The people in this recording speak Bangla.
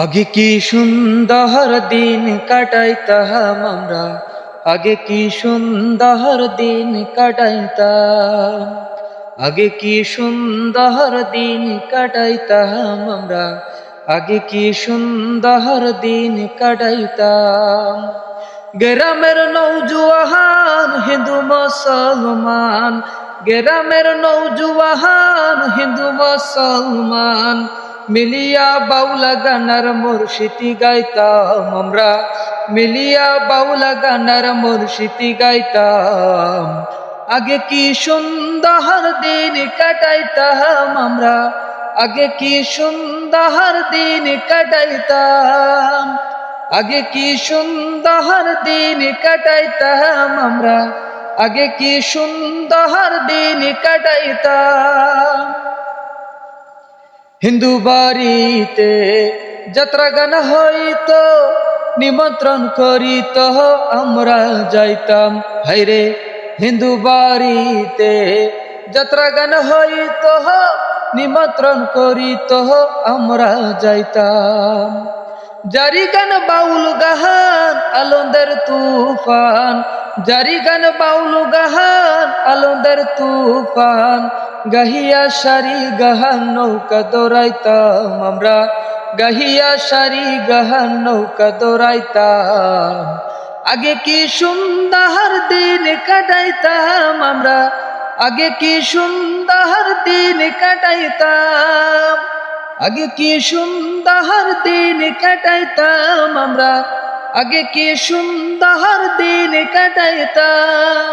আগে কি সুন্দর দিন কাটাইতাম আমরা, আগে কি সুন্দর দিন কাটাইতাম, আগে কি সুন্দর দিন কাটাইতাম আমরা, আগে কি সুন্দর দিন কাটাইতাম। গ্রামের নৌজুয়ান হিন্দু মুসলমান, গ্রামের নৌজুয়ান হিন্দু মুসলমান মিলিয়া বাউলা গানার মুর্শিদি গাইতাম আমরা, মিলিয়া বাউলা গানার মুর্শিদি গাইতাম। আগে কি সুন্দর দিন কাটাইতাম আমরা, আগে কি সুন্দর দিন কাটাইতাম, আগে কি সুন্দর দিন কাটাইতাম আমরা, আগে কি সুন্দর দিন কাটাইতাম। হিন্দু বাড়িতে যাত্রা গান হইতো, নিমন্ত্রণ করিত আমরা যাইতাম। হায়রে হিন্দু বাড়িতে যাত্রা গান হইতো, নিমন্ত্রণ করিত আমরা যাইতাম। জারি গান বাউল গাহান আনন্দের তুফান, জারি গান বাউল গাহান আনন্দের তুফান গাহিয়া সারি গাহান নৌকা দৌড়াইতাম আমরা, গাহিয়া সারি গাহান নৌকা দৌড়াইতাম। আগে কি সুন্দর দিন কাটাইতাম আমরা, আগে কি সুন্দর দিন কাটাইতাম, আগে কি সুন্দর দিন কাটাইতাম আমরা, আগে কি সুন্দর দিন কাটাইতাম।